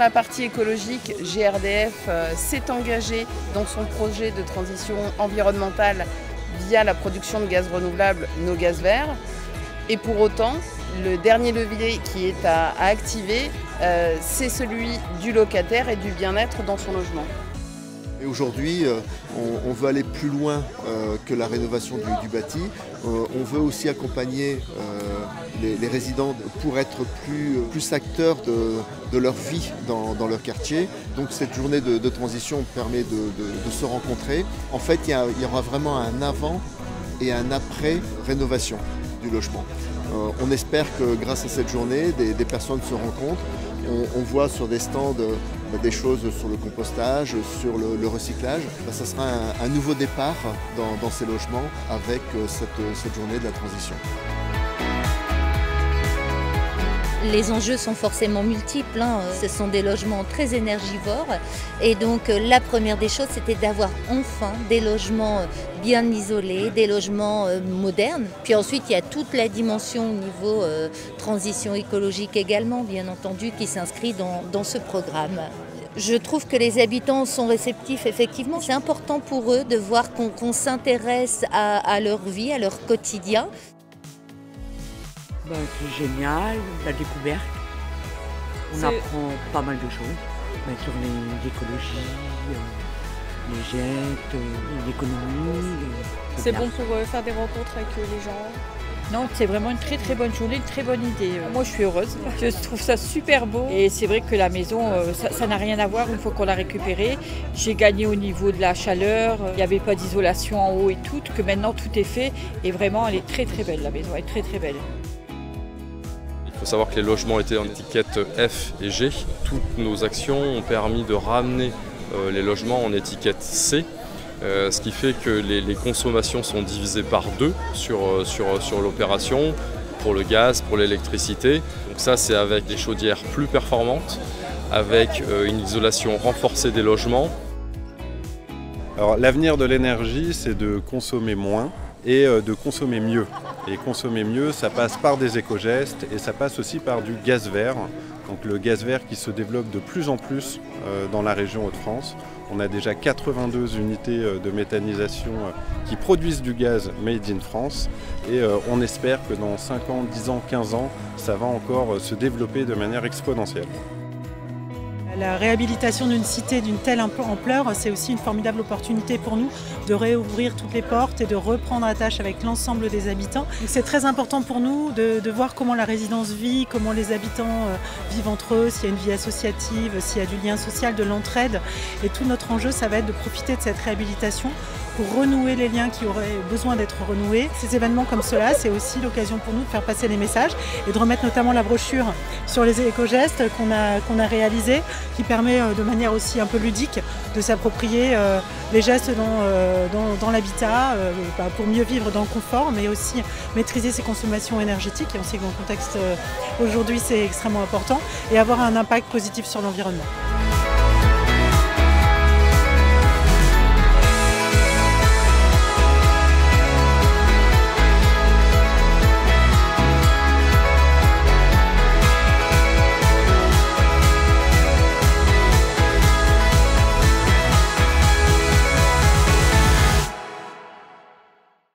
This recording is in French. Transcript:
la partie écologique, GRDF s'est engagé dans son projet de transition environnementale via la production de gaz renouvelable, nos gaz verts. Et pour autant, le dernier levier qui est à activer, c'est celui du locataire et du bien-être dans son logement. Et aujourd'hui, on veut aller plus loin que la rénovation du bâti. On veut aussi accompagner les résidents pour être plus acteurs de leur vie dans leur quartier. Donc cette journée de transition permet de se rencontrer. En fait, il y aura vraiment un avant et un après rénovation du logement. On espère que grâce à cette journée, des personnes se rencontrent. On voit sur des stands des choses sur le compostage, sur le recyclage. Ça sera un nouveau départ dans ces logements avec cette journée de la transition. Les enjeux sont forcément multiples, hein. Ce sont des logements très énergivores et donc la première des choses c'était d'avoir enfin des logements bien isolés, des logements modernes. Puis ensuite il y a toute la dimension au niveau transition écologique également bien entendu qui s'inscrit dans ce programme. Je trouve que les habitants sont réceptifs, effectivement. C'est important pour eux de voir qu'on s'intéresse à leur vie, à leur quotidien. C'est génial, la découverte. On apprend pas mal de choses sur l'écologie, les gestes, l'économie. C'est bon pour faire des rencontres avec les gens. Non, c'est vraiment une très très bonne journée, une très bonne idée. Moi je suis heureuse, je trouve ça super beau et c'est vrai que la maison, ça n'a rien à voir une fois qu'on l'a récupérée. J'ai gagné au niveau de la chaleur, il n'y avait pas d'isolation en haut et tout, que maintenant tout est fait et vraiment elle est très très belle, la maison elle est très très belle. Il faut savoir que les logements étaient en étiquette F et G. Toutes nos actions ont permis de ramener les logements en étiquette C, ce qui fait que les consommations sont divisées par 2 sur l'opération, pour le gaz, pour l'électricité. Donc ça c'est avec des chaudières plus performantes, avec une isolation renforcée des logements. Alors l'avenir de l'énergie c'est de consommer moins et de consommer mieux. Et consommer mieux, ça passe par des éco-gestes et ça passe aussi par du gaz vert. Donc le gaz vert qui se développe de plus en plus dans la région Hauts-de-France. On a déjà 82 unités de méthanisation qui produisent du gaz made in France. Et on espère que dans 5 ans, 10 ans, 15 ans, ça va encore se développer de manière exponentielle. La réhabilitation d'une cité d'une telle ampleur, c'est aussi une formidable opportunité pour nous de réouvrir toutes les portes et de reprendre attache avec l'ensemble des habitants. C'est très important pour nous de voir comment la résidence vit, comment les habitants vivent entre eux, s'il y a une vie associative, s'il y a du lien social, de l'entraide. Et tout notre enjeu, ça va être de profiter de cette réhabilitation pour renouer les liens qui auraient besoin d'être renoués. Ces événements comme cela, c'est aussi l'occasion pour nous de faire passer les messages et de remettre notamment la brochure sur les éco-gestes qu'on a réalisés, qui permet de manière aussi un peu ludique de s'approprier les gestes dans l'habitat pour mieux vivre dans le confort, mais aussi maîtriser ses consommations énergétiques. Et on sait que dans le contexte aujourd'hui, c'est extrêmement important et avoir un impact positif sur l'environnement.